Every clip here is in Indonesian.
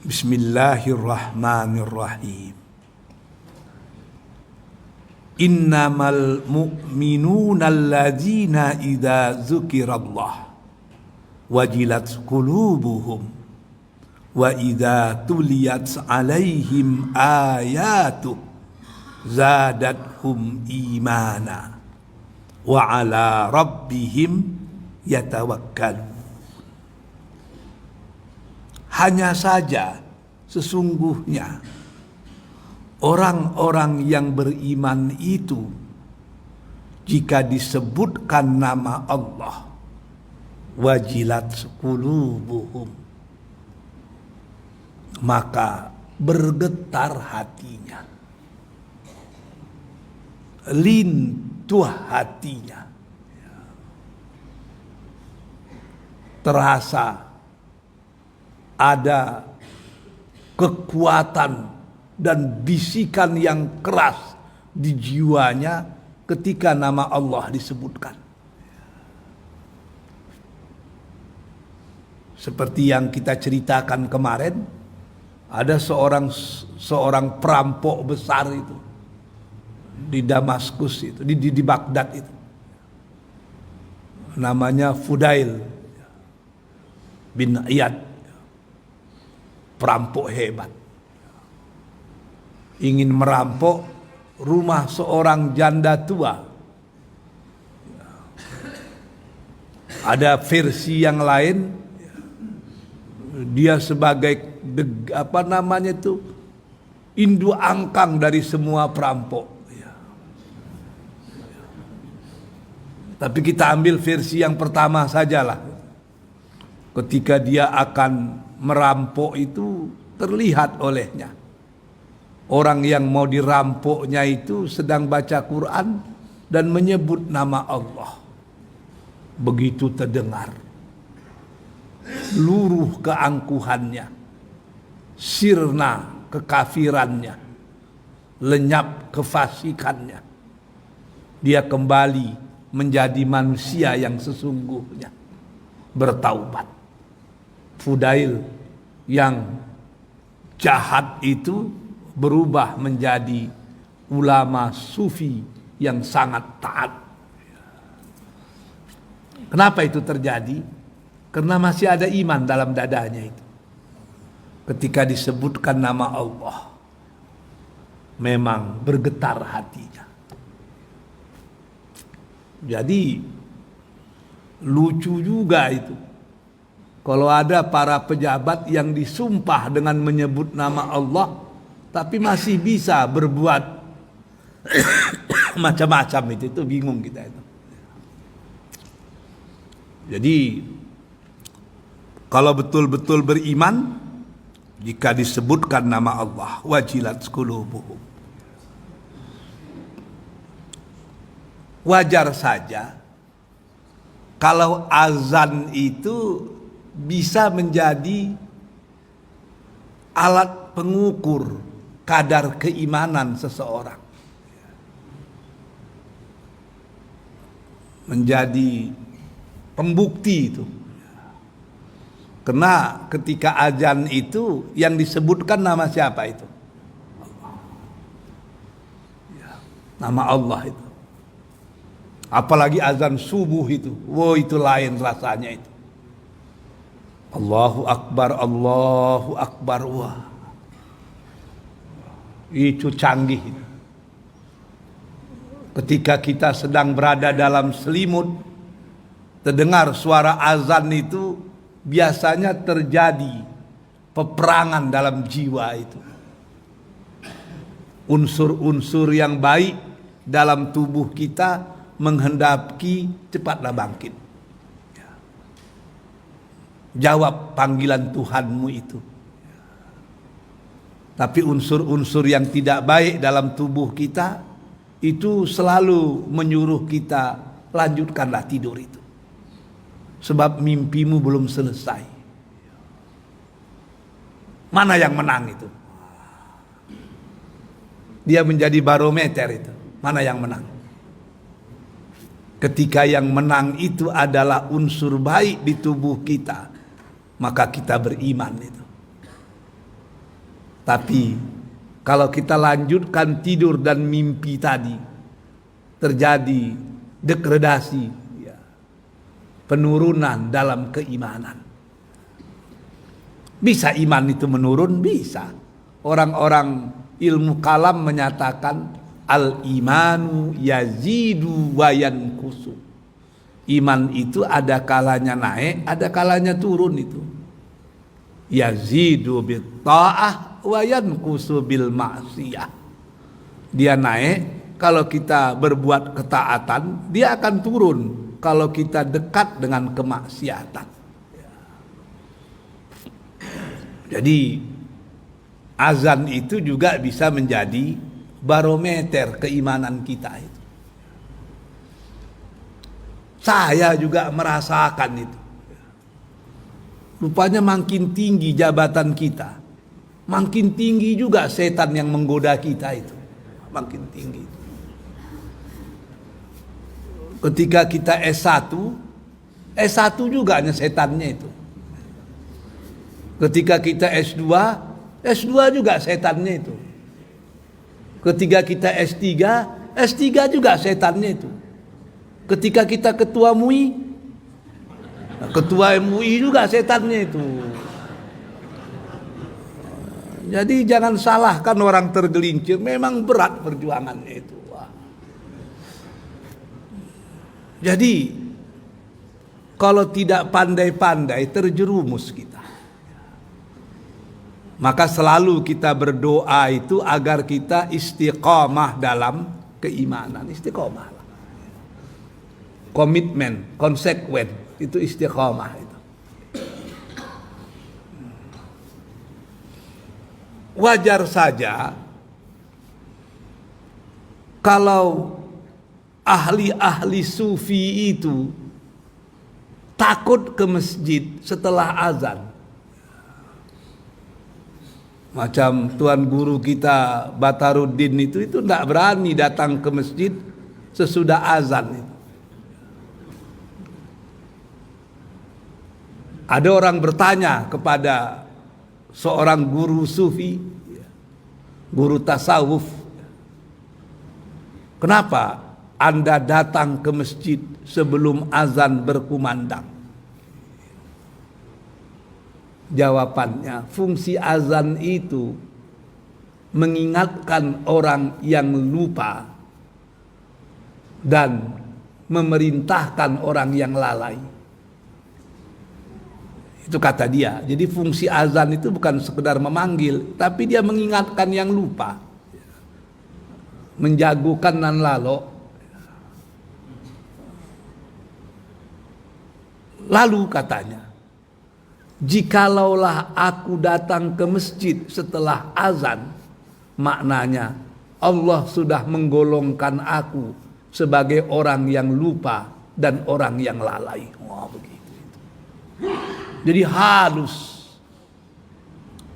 Bismillahirrahmanirrahim. Innamal mu'minuna alladzina idza dzukirallah wajilat qulubuhum wa idza tuliyat alaihim ayatu zadathum imana wa ala rabbihim yatawakkalun. Hanya saja sesungguhnya orang-orang yang beriman itu jika disebutkan nama Allah wajilat qulubuhum, maka bergetar hatinya, lintuh hatinya, terasa ada kekuatan dan bisikan yang keras di jiwanya ketika nama Allah disebutkan. Seperti yang kita ceritakan kemarin, ada seorang perampok besar itu di Damaskus itu, di Baghdad itu. Namanya Fudail bin Iyad. Perampok hebat, ingin merampok rumah seorang janda tua. Ada versi yang lain, dia sebagai induk angkang dari semua perampok. Tapi kita ambil versi yang pertama sajalah. Ketika dia akan merampok itu terlihat olehnya orang yang mau dirampoknya itu sedang baca Quran dan menyebut nama Allah. Begitu terdengar, luruh keangkuhannya, sirna kekafirannya, lenyap kefasikannya. Dia kembali menjadi manusia yang sesungguhnya, bertaubat. Fudail yang jahat itu berubah menjadi ulama sufi yang sangat taat. Kenapa itu terjadi? Karena masih ada iman dalam dadanya itu. Ketika disebutkan nama Allah, memang bergetar hatinya. Jadi lucu juga itu. Kalau ada para pejabat yang disumpah dengan menyebut nama Allah, tapi masih bisa berbuat macam-macam itu bingung kita itu. Jadi kalau betul-betul beriman, jika disebutkan nama Allah, wajilat qulubuhum. Wajar saja kalau azan itu bisa menjadi alat pengukur kadar keimanan seseorang, menjadi pembukti itu. Karena ketika azan itu yang disebutkan nama siapa itu? Nama Allah itu. Apalagi azan subuh itu, itu lain rasanya itu. Allahu Akbar, Allahu Akbar. Wah, itu canggih. Ketika kita sedang berada dalam selimut, terdengar suara azan itu, biasanya terjadi peperangan dalam jiwa itu. Unsur-unsur yang baik dalam tubuh kita menghendaki cepatlah bangkit. Jawab panggilan Tuhanmu itu. Tapi unsur-unsur yang tidak baik dalam tubuh kita itu selalu menyuruh kita lanjutkanlah tidur itu. Sebab mimpimu belum selesai. Mana yang menang itu? Dia menjadi barometer itu. Mana yang menang? Ketika yang menang itu adalah unsur baik di tubuh kita, maka kita beriman itu. Tapi kalau kita lanjutkan tidur dan mimpi tadi, terjadi degradasi, ya, penurunan dalam keimanan. Bisa iman itu menurun? Bisa. Orang-orang ilmu kalam menyatakan al-imanu yazidu wa yankusu. Iman itu ada kalanya naik, ada kalanya turun itu. Yazidu bit ta'ah wa yankusu bil ma'siyah. Dia naik kalau kita berbuat ketaatan, dia akan turun kalau kita dekat dengan kemaksiatan. Jadi azan itu juga bisa menjadi barometer keimanan kita itu. Saya juga merasakan itu. Rupanya makin tinggi jabatan kita, makin tinggi juga setan yang menggoda kita itu. Makin tinggi. Ketika kita S1 juga hanya setannya itu. Ketika kita S2 juga setannya itu. Ketika kita S3 juga setannya itu. Ketika kita ketua MUI juga setannya itu. Jadi jangan salahkan orang tergelincir, memang berat perjuangannya itu. Jadi kalau tidak pandai-pandai terjerumus kita. Maka selalu kita berdoa itu agar kita istiqomah dalam keimanan. Istiqomah. Komitmen, konsekuen, itu istiqomah itu. Wajar saja kalau ahli-ahli sufi itu takut ke masjid setelah azan. Macam tuan guru kita Bataruddin itu tidak berani datang ke masjid sesudah azan itu. Ada orang bertanya kepada seorang guru sufi, guru tasawuf, kenapa Anda datang ke masjid sebelum azan berkumandang? Jawabannya, fungsi azan itu mengingatkan orang yang lupa dan memerintahkan orang yang lalai. Itu kata dia. Jadi fungsi azan itu bukan sekedar memanggil, tapi dia mengingatkan yang lupa, menjagukan nan lalo. Lalu katanya, jikalaulah aku datang ke masjid setelah azan, maknanya Allah sudah menggolongkan aku sebagai orang yang lupa dan orang yang lalai. Wah, begitu. Jadi halus.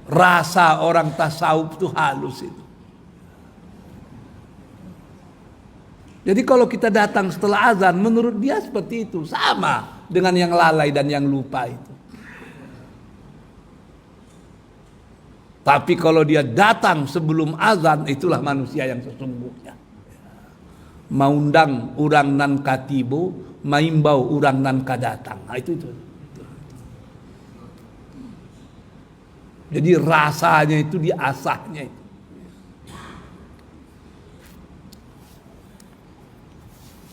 Rasa orang tasawuf itu halus itu. Jadi kalau kita datang setelah azan, menurut dia seperti itu, sama dengan yang lalai dan yang lupa itu. Tapi kalau dia datang sebelum azan, itulah manusia yang sesungguhnya. Maundang urang nan katibo, maimbau urang nan kadatang. Nah, itu. Jadi rasanya itu diasahnya itu.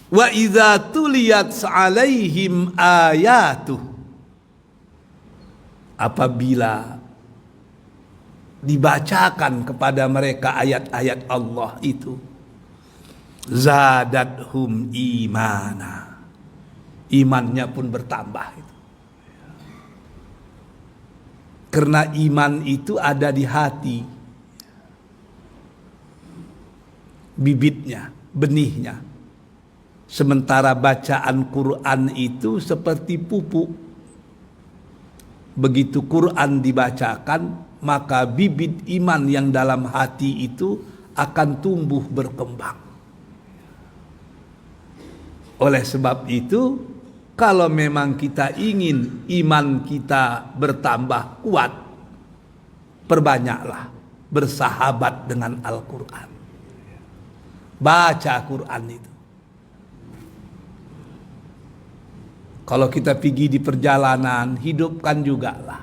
Wa idza tuliyat 'alaihim ayatuh, apabila dibacakan kepada mereka ayat-ayat Allah itu, zadathum imana, imannya pun bertambah itu. Karena iman itu ada di hati, bibitnya, benihnya. Sementara bacaan Quran itu seperti pupuk. Begitu Quran dibacakan, maka bibit iman yang dalam hati itu akan tumbuh berkembang. Oleh sebab itu, kalau memang kita ingin iman kita bertambah kuat, perbanyaklah bersahabat dengan Al-Quran. Baca Quran itu. Kalau kita pergi di perjalanan, hidupkan juga lah.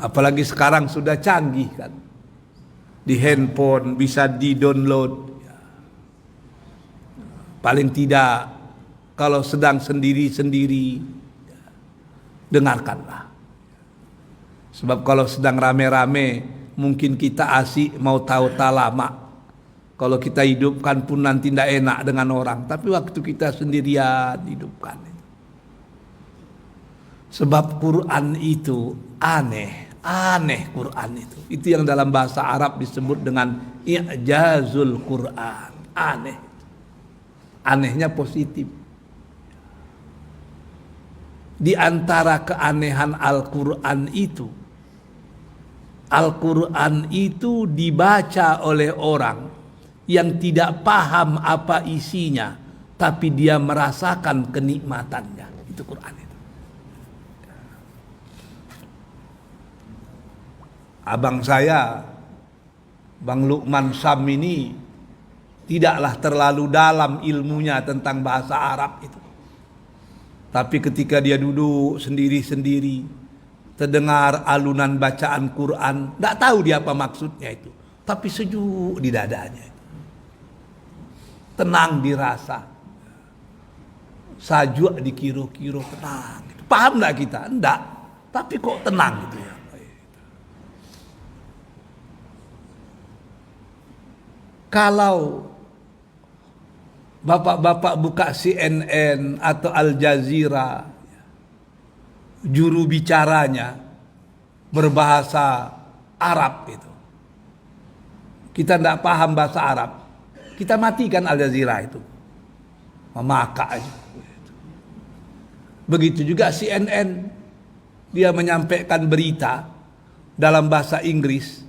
Apalagi sekarang sudah canggih kan. Di handphone bisa di-download. Paling tidak kalau sedang sendiri-sendiri, dengarkanlah. Sebab kalau sedang rame-rame, mungkin kita asik mau tahu lama. Kalau kita hidupkan pun nanti tidak enak dengan orang. Tapi waktu kita sendirian, hidupkan. Sebab Quran itu aneh Quran itu. Itu yang dalam bahasa Arab disebut dengan i'jazul Quran. Aneh. Anehnya positif. Di antara keanehan Al-Quran itu dibaca oleh orang yang tidak paham apa isinya, tapi dia merasakan kenikmatannya. Itu Quran itu. Abang saya, Bang Lukman Sam ini tidaklah terlalu dalam ilmunya tentang bahasa Arab itu. Tapi ketika dia duduk sendiri-sendiri, terdengar alunan bacaan Quran, tidak tahu dia apa maksudnya itu, tapi sejuk di dadanya. Tenang dirasa, sajuk di kiro-kiro, tenang. Paham tidak kita? Tidak, tapi kok tenang gitu ya. Kalau bapak-bapak buka CNN atau Al Jazeera, juru bicaranya berbahasa Arab itu, kita tidak paham bahasa Arab, kita matikan Al Jazeera itu, memaka aja. Begitu juga CNN, dia menyampaikan berita dalam bahasa Inggris,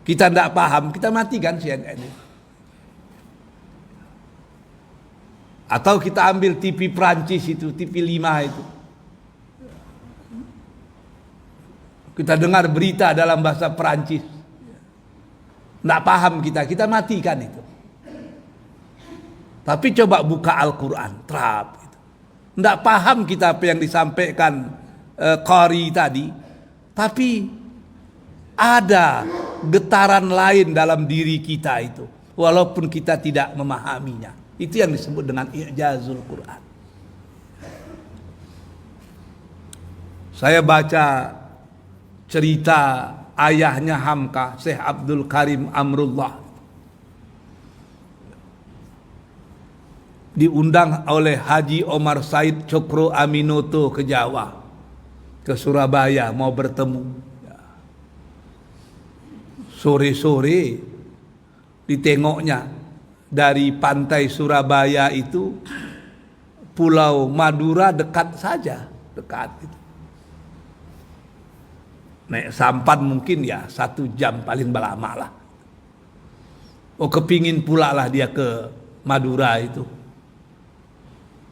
kita tidak paham, kita matikan CNN itu. Atau kita ambil TV Prancis itu, TV 5 itu. Kita dengar berita dalam bahasa Prancis. Tidak paham kita matikan itu. Tapi coba buka Al-Quran, terap. Tidak paham kita apa yang disampaikan Qari tadi. Tapi ada getaran lain dalam diri kita itu. Walaupun kita tidak memahaminya. Itu yang disebut dengan i'jazul Quran. Saya baca cerita ayahnya Hamka, Syekh Abdul Karim Amrullah. Diundang oleh Haji Omar Said Cokro Aminoto ke Jawa, ke Surabaya mau bertemu. Sore-sore ditengoknya dari pantai Surabaya itu Pulau Madura dekat saja, dekat itu. Naik sampan mungkin ya 1 jam paling lama lah. Oh, kepingin pula lah dia ke Madura itu.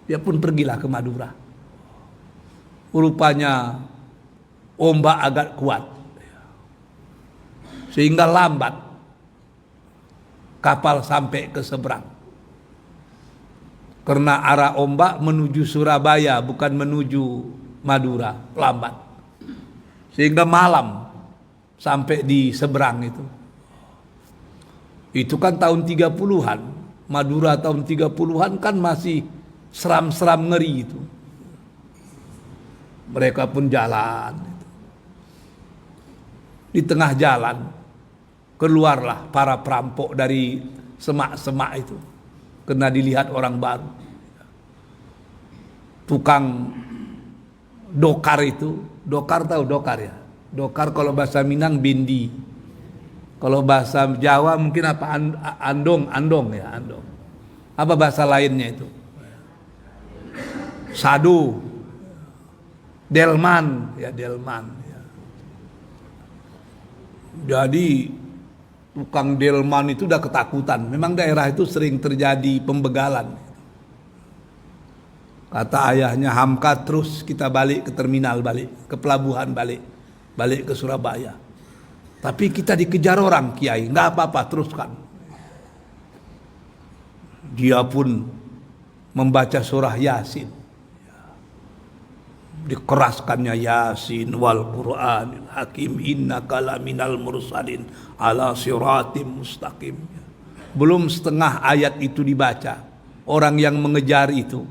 Dia pun pergilah ke Madura. Rupanya ombak agak kuat, sehingga lambat kapal sampai ke seberang. Karena arah ombak menuju Surabaya, bukan menuju Madura, lambat. Sehingga malam sampai di seberang itu. Itu kan tahun 30-an. Madura tahun 30-an kan masih seram-seram ngeri itu. Mereka pun jalan. Di tengah jalan keluarlah para perampok dari semak-semak itu. Kena dilihat orang baru. Tukang dokar itu, dokar tahu dokar ya? Dokar kalau bahasa Minang bindi. Kalau bahasa Jawa mungkin apa andong ya, andong. Apa bahasa lainnya itu? Sadu. Delman, ya delman. Ya. Jadi tukang delman itu udah ketakutan. Memang daerah itu sering terjadi pembegalan. Kata ayahnya Hamka, terus kita balik ke terminal, balik ke pelabuhan, balik. balik ke Surabaya. Tapi kita dikejar orang kiai, nggak apa-apa, teruskan. Dia pun membaca surah Yasin. Dikeraskannya Yasin wal Qur'anil Hakim innaka laminal mursalin ala siratim mustaqim. Belum setengah ayat itu dibaca, orang yang mengejar itu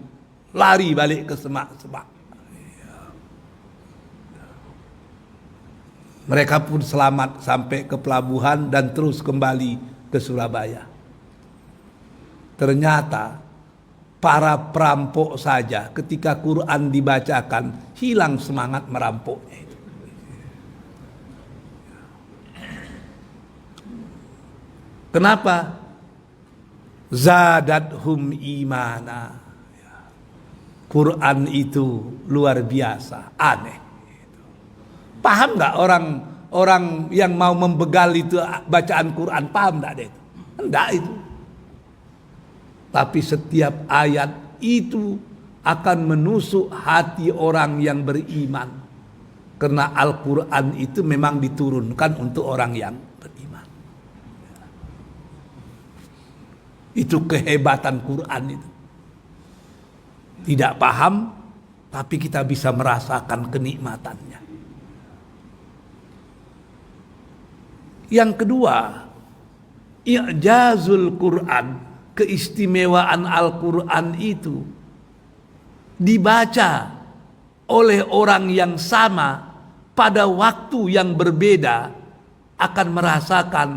lari balik ke semak-semak. Mereka pun selamat sampai ke pelabuhan dan terus kembali ke Surabaya. Ternyata para perampok saja ketika Quran dibacakan hilang semangat merampoknya itu. Kenapa? Zadathum imana. Quran itu luar biasa, aneh. Paham nggak orang yang mau membegal itu bacaan Quran? Paham nggak itu? Enggak itu. Tapi setiap ayat itu akan menusuk hati orang yang beriman. Karena Al-Quran itu memang diturunkan untuk orang yang beriman. Itu kehebatan Quran itu. Tidak paham, tapi kita bisa merasakan kenikmatannya. Yang kedua, i'jazul Quran, keistimewaan Al-Quran itu dibaca oleh orang yang sama pada waktu yang berbeda akan merasakan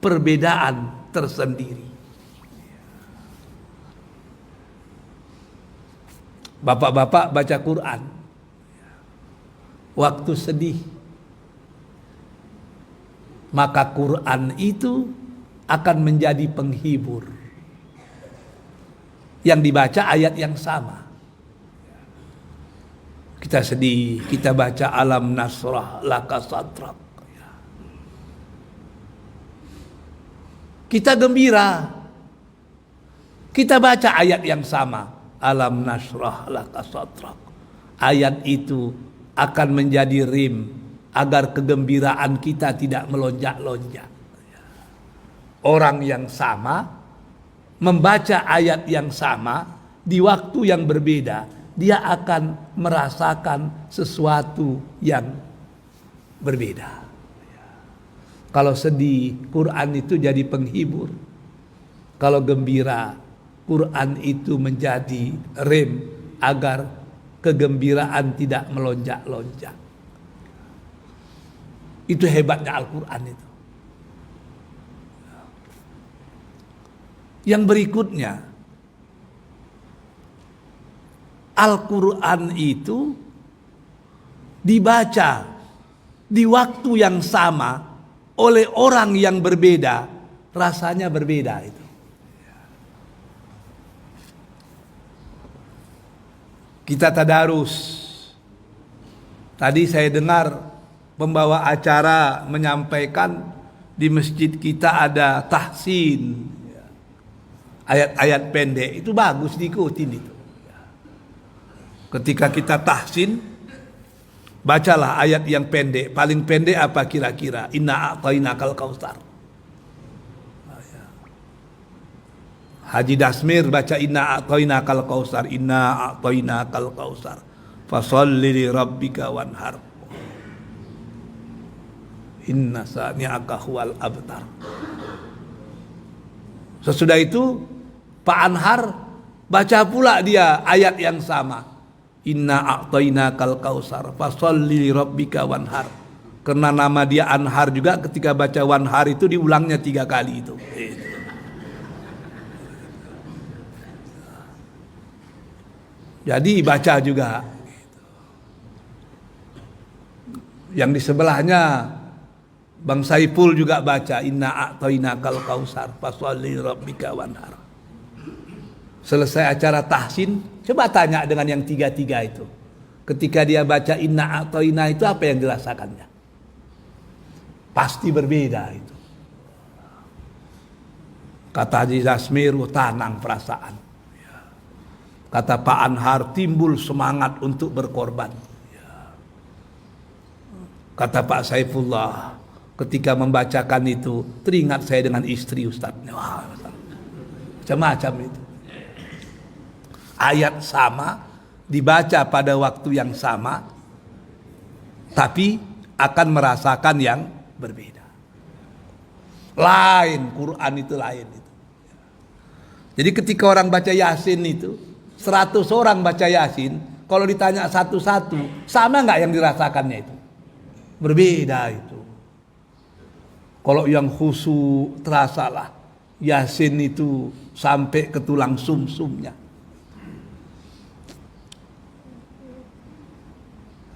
perbedaan tersendiri. Bapak-bapak baca Quran, waktu sedih, maka Quran itu akan menjadi penghibur. Yang dibaca ayat yang sama. Kita sedih, kita baca alam nasrah laka sadrak. Kita gembira, kita baca ayat yang sama, alam nasrah laka sadrak. Ayat itu akan menjadi rim agar kegembiraan kita tidak melonjak-lonjak. Orang yang sama membaca ayat yang sama di waktu yang berbeda, dia akan merasakan sesuatu yang berbeda. Kalau sedih, Quran itu jadi penghibur. Kalau gembira, Quran itu menjadi rem agar kegembiraan tidak melonjak-lonjak. Itu hebatnya Al-Quran itu. Yang berikutnya, Al-Quran itu dibaca di waktu yang sama oleh orang yang berbeda, rasanya berbeda itu. Kita tadarus. Tadi saya dengar pembawa acara menyampaikan di masjid kita ada tahsin, ayat-ayat pendek, itu bagus diikutin itu. Ketika kita tahsin, bacalah ayat yang pendek. Paling pendek apa kira-kira? Inna a'tainakal kautsar. Haji Dasmir baca inna a'tainakal kautsar, inna a'tainakal kautsar, fasholli li rabbika wanhar, inna sani'aka huwal abtar. Sesudah itu Pak Anhar baca pula dia ayat yang sama, inna a'tainakal kautsar fasholli li rabbika wanhar. Karena nama dia Anhar juga, ketika baca wanhar itu diulangnya 3 kali itu. Jadi baca juga. Yang di sebelahnya Bang Saiful juga baca inna a'tainakal kautsar fasholli rabbika wanhar. Selesai acara tahsin, coba tanya dengan yang 3 itu. Ketika dia baca inna a'taina itu apa yang dirasakannya? Pasti berbeda itu. Kata Haji Dasmir, tenang perasaan. Kata Pak Anhar, timbul semangat untuk berkorban. Kata Pak Saifullah, ketika membacakan itu teringat saya dengan istri Ustaz. Wah, macam-macam itu. Ayat sama dibaca pada waktu yang sama, tapi akan merasakan yang berbeda. Lain, Quran itu lain itu. Jadi ketika orang baca Yasin itu, 100 orang baca Yasin, kalau ditanya satu-satu, sama nggak yang dirasakannya itu? Berbeda itu. Kalau yang khusyuk terasalah Yasin itu sampai ke tulang sumsumnya.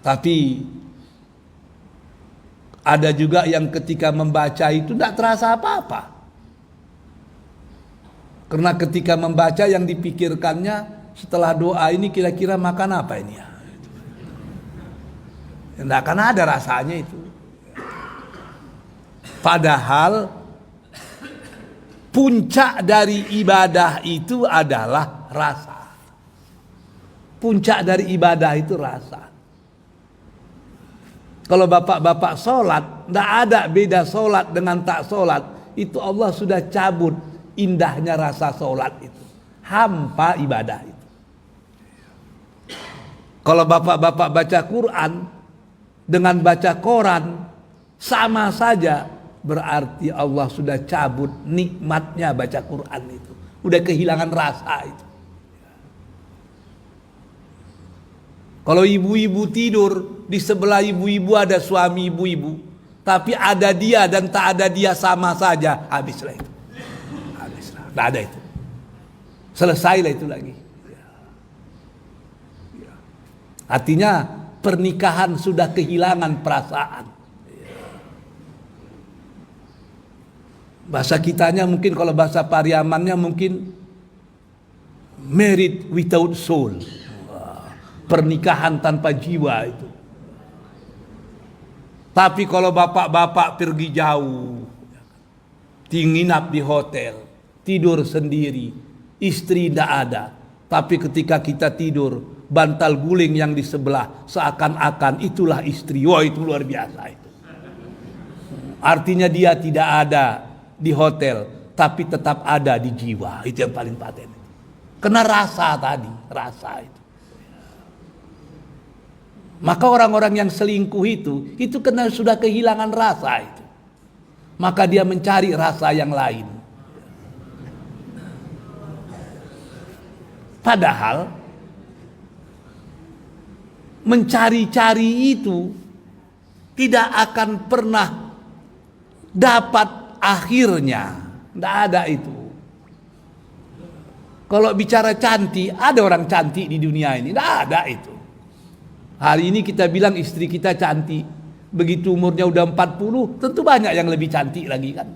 Tapi ada juga yang ketika membaca itu tidak terasa apa-apa. Karena ketika membaca yang dipikirkannya setelah doa ini kira-kira makan apa ini ya? Tidak akan ada rasanya itu. Padahal puncak dari ibadah itu adalah rasa. Puncak dari ibadah itu rasa. Kalau bapak-bapak sholat, tidak ada beda sholat dengan tak sholat. Itu Allah sudah cabut indahnya rasa sholat itu. Hampa ibadah itu. Kalau bapak-bapak baca Quran dengan baca koran, sama saja. Berarti Allah sudah cabut nikmatnya baca Quran itu. Udah kehilangan rasa itu. Kalau ibu-ibu tidur, di sebelah ibu-ibu ada suami ibu-ibu, tapi ada dia dan tak ada dia sama saja, habislah itu. Habislah, tak ada itu. Selesailah itu lagi. Artinya pernikahan sudah kehilangan perasaan. Bahasa kitanya mungkin, kalau bahasa Pariamannya mungkin married without soul. Pernikahan tanpa jiwa itu. Tapi kalau bapak-bapak pergi jauh, nginap di hotel, tidur sendiri, istri tidak ada, tapi ketika kita tidur, bantal guling yang di sebelah seakan-akan itulah istri. Wah, itu luar biasa itu. Artinya dia tidak ada di hotel, tapi tetap ada di jiwa. Itu yang paling paten. Kena rasa tadi, rasa itu. Maka orang-orang yang selingkuh itu kena sudah kehilangan rasa itu. Maka dia mencari rasa yang lain. Padahal mencari-cari itu tidak akan pernah dapat akhirnya. Tidak ada itu. Kalau bicara cantik, ada orang cantik di dunia ini? Tidak ada itu. Hari ini kita bilang istri kita cantik. Begitu umurnya udah 40, tentu banyak yang lebih cantik lagi kan.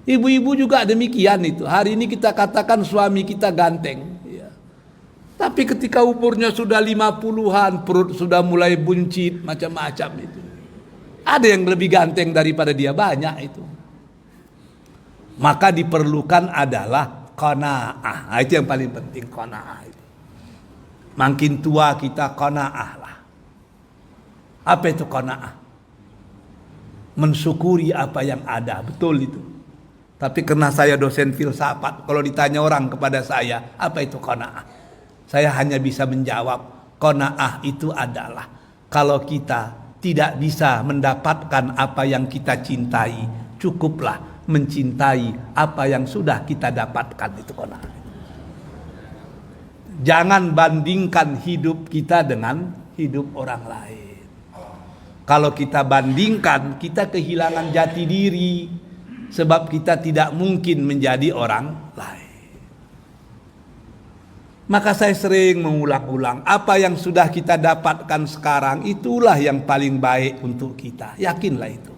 Ibu-ibu juga demikian itu. Hari ini kita katakan suami kita ganteng. Ya. Tapi ketika umurnya sudah 50-an, perut sudah mulai buncit, macam-macam itu. Ada yang lebih ganteng daripada dia, banyak itu. Maka diperlukan adalah qanaah. Itu yang paling penting, qanaah itu. Makin tua kita qanaah lah. Apa itu qanaah? Mensyukuri apa yang ada, betul itu. Tapi karena saya dosen filsafat, kalau ditanya orang kepada saya, apa itu qanaah? Saya hanya bisa menjawab, qanaah itu adalah kalau kita tidak bisa mendapatkan apa yang kita cintai, cukuplah mencintai apa yang sudah kita dapatkan, itu qanaah. Jangan bandingkan hidup kita dengan hidup orang lain. Kalau kita bandingkan, kita kehilangan jati diri, sebab kita tidak mungkin menjadi orang lain. Maka saya sering mengulang-ulang, apa yang sudah kita dapatkan sekarang, itulah yang paling baik untuk kita. Yakinlah itu.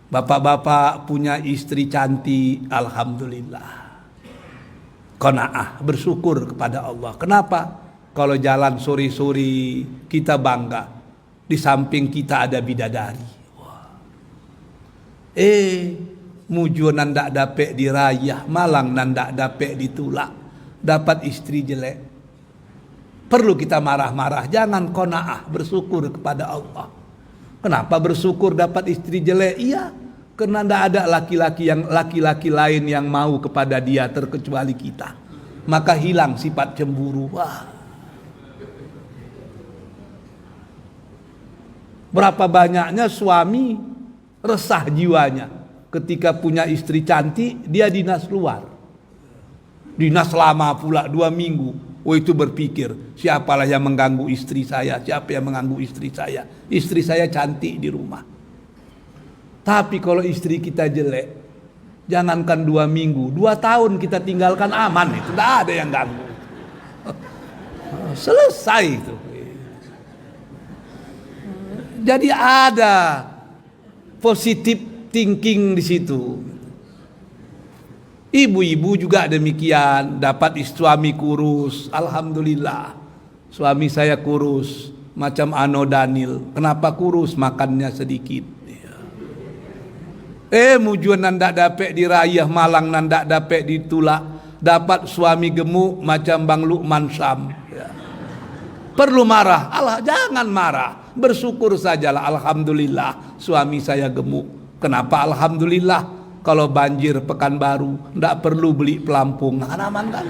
Bapak-bapak punya istri cantik, alhamdulillah. Qanaah, bersyukur kepada Allah. Kenapa? Kalau jalan sore-sore kita bangga, di samping kita ada bidadari. Wah. Mujo nandak dapet dirayah, malang nandak dapet ditulak, dapat istri jelek. perlu kita marah-marah, jangan qanaah, bersyukur kepada Allah. Kenapa bersyukur dapat istri jelek? Iya, karena tidak ada laki-laki lain yang mau kepada dia terkecuali kita. Maka hilang sifat cemburu. Wah. Berapa banyaknya suami resah jiwanya ketika punya istri cantik, dia dinas luar. Dinas lama pula 2 minggu. Oh, itu berpikir, siapalah yang mengganggu istri saya, siapa yang mengganggu istri saya. Istri saya cantik di rumah. Tapi kalau istri kita jelek, jangankan 2 minggu, 2 tahun kita tinggalkan aman, itu tidak ada yang ganggu. Selesai itu. Jadi ada positive thinking di situ. Ibu-ibu juga demikian, dapat suami kurus, alhamdulillah. Suami saya kurus, macam Ano Daniel. Kenapa kurus? Makannya sedikit. Mujuan nandak dapat dirayah, malang nandak dapat ditulak. Dapat suami gemuk macam Bang Lukman Syam. Perlu marah? Allah, jangan marah. Bersyukur sajalah, alhamdulillah suami saya gemuk. Kenapa alhamdulillah? Kalau banjir Pekanbaru, tidak perlu beli pelampung, aman kan?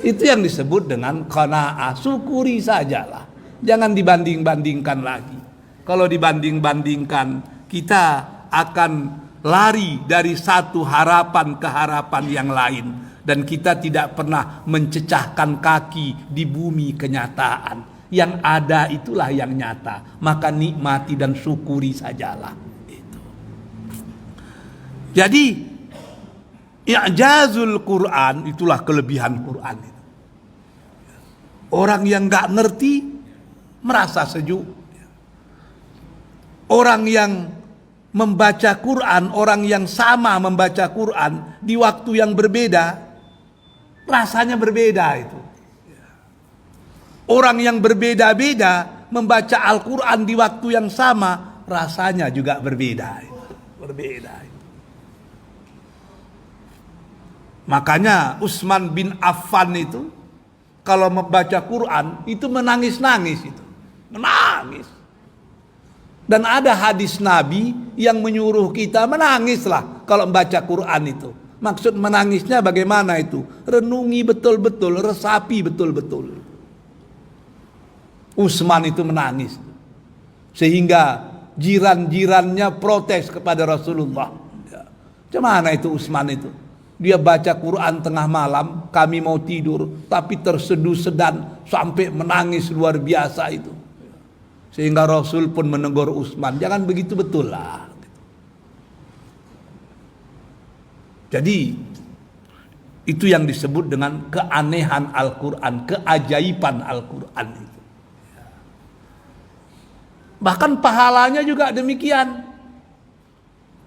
Itu yang disebut dengan qanaah. Syukuri sajalah, jangan dibanding-bandingkan lagi. Kalau dibanding-bandingkan, kita akan lari dari satu harapan ke harapan yang lain, dan kita tidak pernah mencecahkan kaki di bumi kenyataan. Yang ada itulah yang nyata, maka nikmati dan syukuri sajalah. Itu. Jadi i'jazul Quran, itulah kelebihan Quran itu. Orang yang nggak ngerti merasa sejuk. Orang yang membaca Quran, orang yang sama membaca Quran di waktu yang berbeda, rasanya berbeda itu. Orang yang berbeda-beda membaca Al-Quran di waktu yang sama, rasanya juga berbeda. Berbeda. Makanya Utsman bin Affan itu kalau membaca Quran itu menangis-nangis itu. Menangis. Dan ada hadis Nabi yang menyuruh kita menangislah kalau membaca Quran itu. Maksud menangisnya bagaimana itu? Renungi betul-betul, resapi betul-betul. Utsman itu menangis sehingga jiran-jirannya protes kepada Rasulullah. Gimana itu Utsman itu? Dia baca Quran tengah malam, kami mau tidur, tapi terseduh-sedan sampai menangis luar biasa itu. Sehingga Rasul pun menegur Utsman, jangan begitu betul lah. Jadi itu yang disebut dengan keanehan Al-Quran, keajaiban Al-Quran itu. Bahkan pahalanya juga demikian.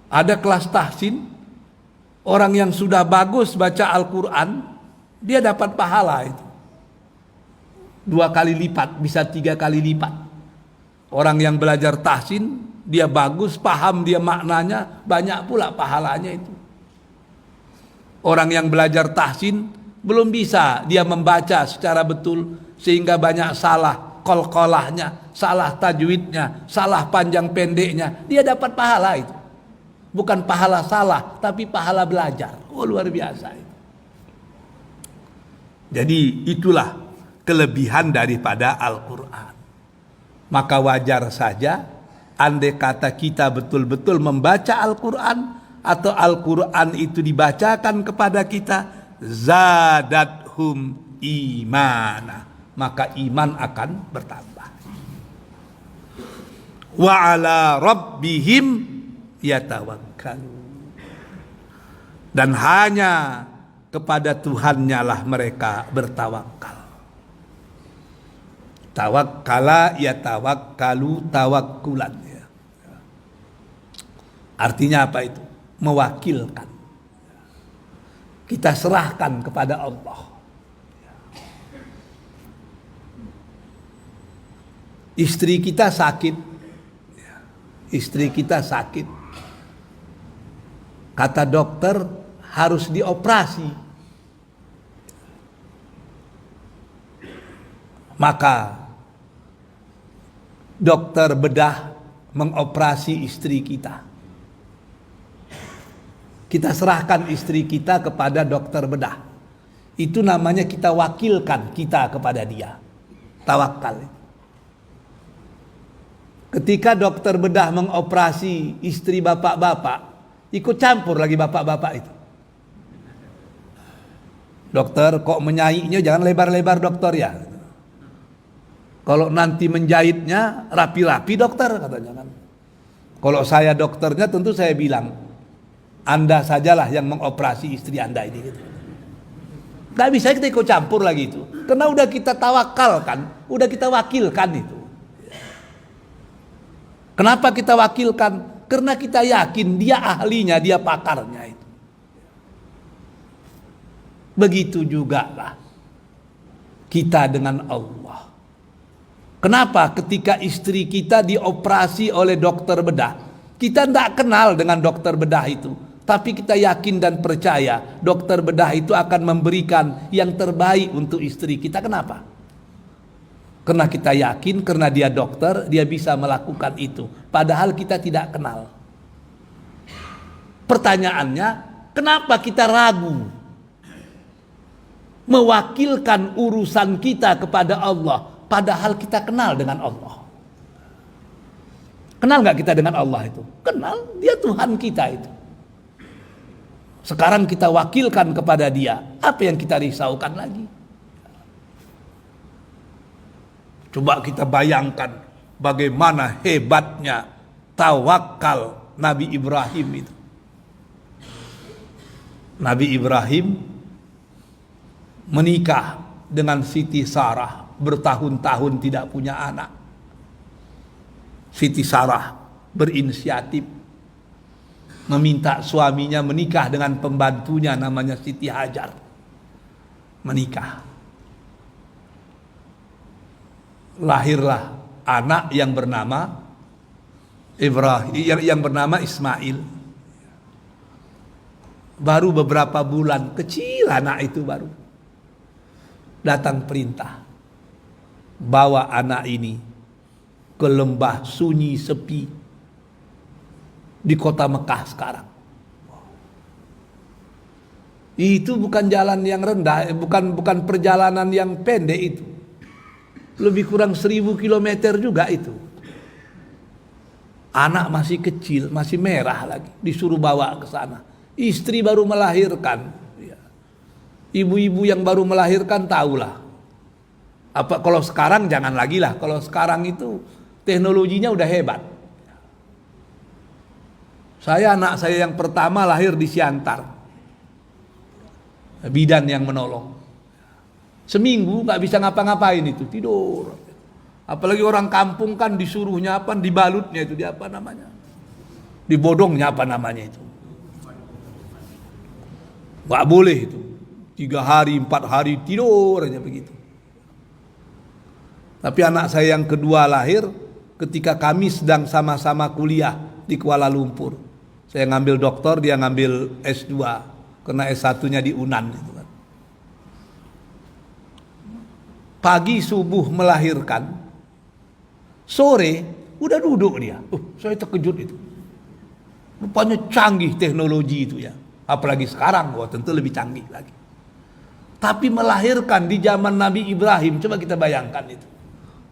Ada kelas tahsin, orang yang sudah bagus baca Al-Quran, dia dapat pahala itu 2 kali lipat, bisa 3 kali lipat. Orang yang belajar tahsin, dia bagus, paham dia maknanya, banyak pula pahalanya itu. Orang yang belajar tahsin, belum bisa dia membaca secara betul, sehingga banyak salah qalqalahnya, salah tajwidnya, salah panjang pendeknya, dia dapat pahala itu. Bukan pahala salah, tapi pahala belajar. Oh, luar biasa itu. Jadi itulah kelebihan daripada Al-Quran. Maka wajar saja andai kata kita betul-betul membaca Al-Quran, atau Al-Quran itu dibacakan kepada kita, zadathum imana, maka iman akan bertambah. Wa ala rabbihim yatawakkalun, dan hanya kepada Tuhannya lah mereka bertawakal. Tawakkala yatawakkalu tawakkulan. Artinya apa itu? Mewakilkan. Kita serahkan kepada Allah. Istri kita sakit. Istri kita sakit. Kata dokter harus dioperasi. Maka dokter bedah mengoperasi istri kita. Kita serahkan istri kita kepada dokter bedah. Itu namanya kita wakilkan kita kepada dia. Tawakal. Ketika dokter bedah mengoperasi istri bapak-bapak, ikut campur lagi bapak-bapak itu. Dokter, kok menyaiknya jangan lebar-lebar dokter ya. Kalau nanti menjahitnya rapi-rapi dokter katanya kan. Kalau saya dokternya tentu saya bilang, Anda sajalah yang mengoperasi istri Anda ini gitu. Gak bisa kita ikut campur lagi itu. Karena udah kita tawakalkan, udah kita wakilkan itu. Kenapa kita wakilkan? Karena kita yakin dia ahlinya, dia pakarnya itu. Begitu juga lah kita dengan Allah. Kenapa ketika istri kita dioperasi oleh dokter bedah, kita tidak kenal dengan dokter bedah itu, tapi kita yakin dan percaya dokter bedah itu akan memberikan yang terbaik untuk istri kita. Kenapa? Karena kita yakin, karena dia dokter, dia bisa melakukan itu. Padahal kita tidak kenal. Pertanyaannya, kenapa kita ragu mewakilkan urusan kita kepada Allah, padahal kita kenal dengan Allah? Kenal gak kita dengan Allah itu? Kenal, dia Tuhan kita itu. Sekarang kita wakilkan kepada dia, apa yang kita risaukan lagi? Coba kita bayangkan bagaimana hebatnya tawakal Nabi Ibrahim itu. Nabi Ibrahim menikah dengan Siti Sarah, bertahun-tahun tidak punya anak. Siti Sarah berinisiatif meminta suaminya menikah dengan pembantunya namanya Siti Hajar. Menikah. Lahirlah anak yang bernama Ibrahim, yang bernama Ismail. Baru beberapa bulan, kecil anak itu baru. Datang perintah, bawa anak ini ke lembah sunyi sepi di kota Mekah sekarang. Itu bukan jalan yang rendah, bukan perjalanan yang pendek itu. Lebih kurang 1000 kilometer juga itu. Anak masih kecil, masih merah lagi, disuruh bawa ke sana. Istri baru melahirkan. Ibu-ibu yang baru melahirkan tahulah. Apa kalau sekarang jangan lagi lah. Kalau sekarang itu teknologinya udah hebat. Anak saya yang pertama lahir di Siantar. Bidan yang menolong. Seminggu nggak bisa ngapa-ngapain itu, tidur. Apalagi orang kampung kan disuruhnya apa, dibalutnya itu, di apa namanya, dibodongnya apa namanya itu. Nggak boleh itu. 3 hari, 4 hari tidur aja begitu. Tapi anak saya yang kedua lahir ketika kami sedang sama-sama kuliah di Kuala Lumpur. Saya ngambil doktor, dia ngambil S2 karena S1-nya di Unan itu kan. Pagi subuh melahirkan, sore udah duduk dia. Saya terkejut itu. Rupanya canggih teknologi itu ya. Apalagi sekarang, tentu lebih canggih lagi. Tapi melahirkan di zaman Nabi Ibrahim, coba kita bayangkan itu.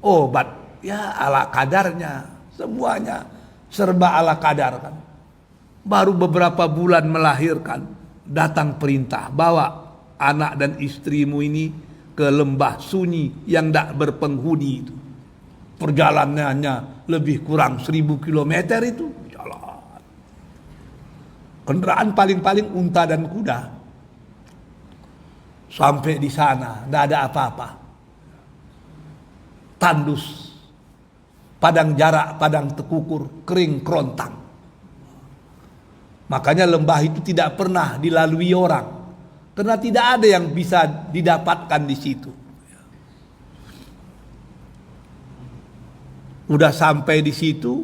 Obat, ya ala kadarnya, semuanya serba ala kadar kan. Baru beberapa bulan melahirkan, datang perintah, bawa anak dan istrimu ini ke lembah sunyi yang tidak berpenghuni itu. Perjalanannya lebih kurang 1000 kilometer itu. Jalan. Kendaraan paling-paling unta dan kuda. Sampai di sana, tidak ada apa-apa. Tandus. Padang jarak, padang tekukur, kering kerontang. Makanya lembah itu tidak pernah dilalui orang. Karena tidak ada yang bisa didapatkan di situ. Udah sampai di situ,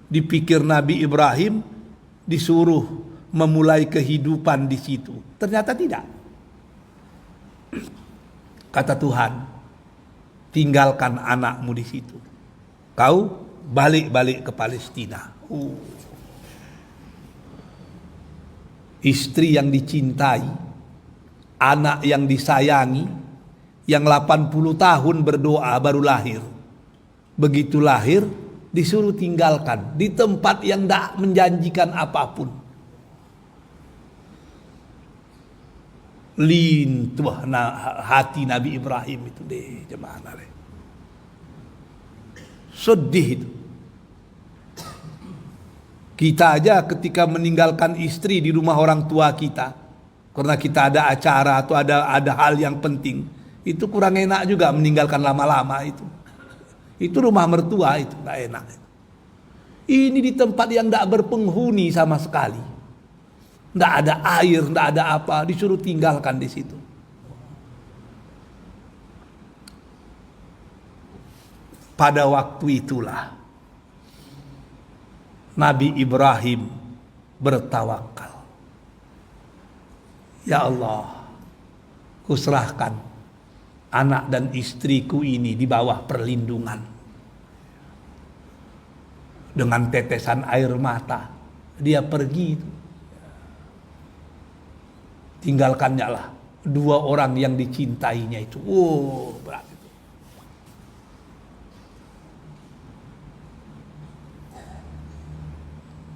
dipikir Nabi Ibrahim disuruh memulai kehidupan di situ. Ternyata tidak. Kata Tuhan, tinggalkan anakmu di situ. Kau balik ke Palestina. Istri yang dicintai, anak yang disayangi, yang 80 tahun berdoa baru lahir. Begitu lahir, disuruh tinggalkan di tempat yang tidak menjanjikan apapun. Lintuh hati Nabi Ibrahim itu deh, jemaah. Sedih itu. Kita aja ketika meninggalkan istri di rumah orang tua kita, karena kita ada acara atau ada hal yang penting, itu kurang enak juga meninggalkan lama-lama itu. Itu rumah mertua itu nggak enak. Ini di tempat yang tidak berpenghuni sama sekali, tidak ada air, tidak ada apa, disuruh tinggalkan di situ. Pada waktu itulah Nabi Ibrahim bertawakal. Ya Allah, kuserahkan anak dan istriku ini di bawah perlindungan. Dengan tetesan air mata dia pergi. Tinggalkannya lah 2 orang yang dicintainya itu. Berat itu.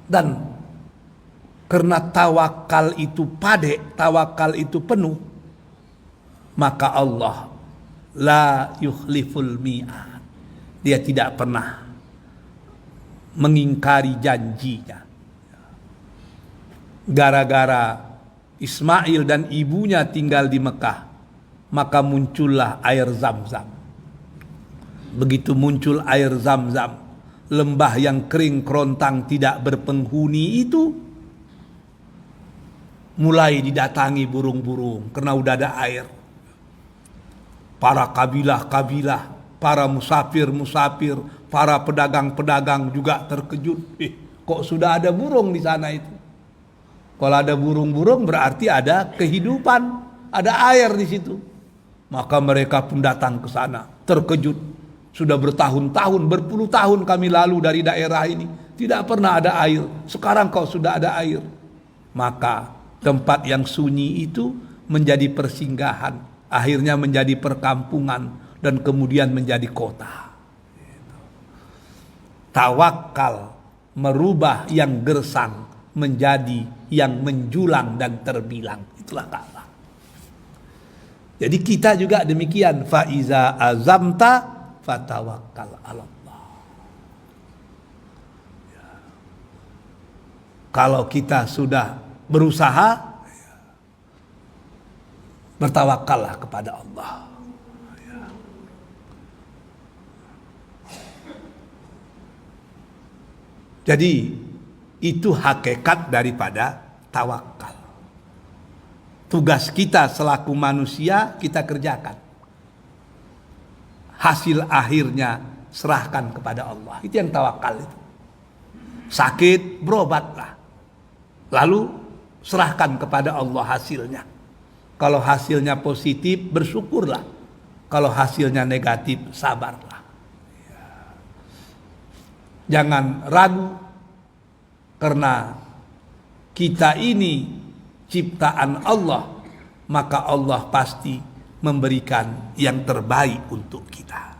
Dan karena tawakal itu tawakal itu penuh, maka Allah la yukhliful mi'ad. Dia tidak pernah mengingkari janjinya. Gara-gara Ismail dan ibunya tinggal di Mekah, maka muncullah air Zam-Zam. Begitu muncul air Zam-Zam, lembah yang kering kerontang tidak berpenghuni itu mulai didatangi burung-burung karena udah ada air. Para kabilah-kabilah, para musafir-musafir, para pedagang-pedagang juga terkejut. Kok sudah ada burung di sana itu? Kalau ada burung-burung berarti ada kehidupan, ada air di situ. Maka mereka pun datang ke sana, terkejut. Sudah bertahun-tahun, berpuluh tahun kami lalu dari daerah ini, tidak pernah ada air. Sekarang kau sudah ada air. Maka tempat yang sunyi itu menjadi persinggahan, akhirnya menjadi perkampungan, dan kemudian menjadi kota. Tawakal merubah yang gersang menjadi yang menjulang dan terbilang. Itulah Ka'bah. Jadi kita juga demikian. Faiza azamta fatawakkal 'ala Allah. Kalau kita sudah berusaha, bertawakallah kepada Allah. Jadi itu hakikat daripada tawakal. Tugas kita selaku manusia kita kerjakan. Hasil akhirnya serahkan kepada Allah. Itu yang tawakal itu. Sakit, berobatlah. Lalu serahkan kepada Allah hasilnya. Kalau hasilnya positif, bersyukurlah. Kalau hasilnya negatif, sabarlah. Jangan ragu, karena kita ini ciptaan Allah, maka Allah pasti memberikan yang terbaik untuk kita.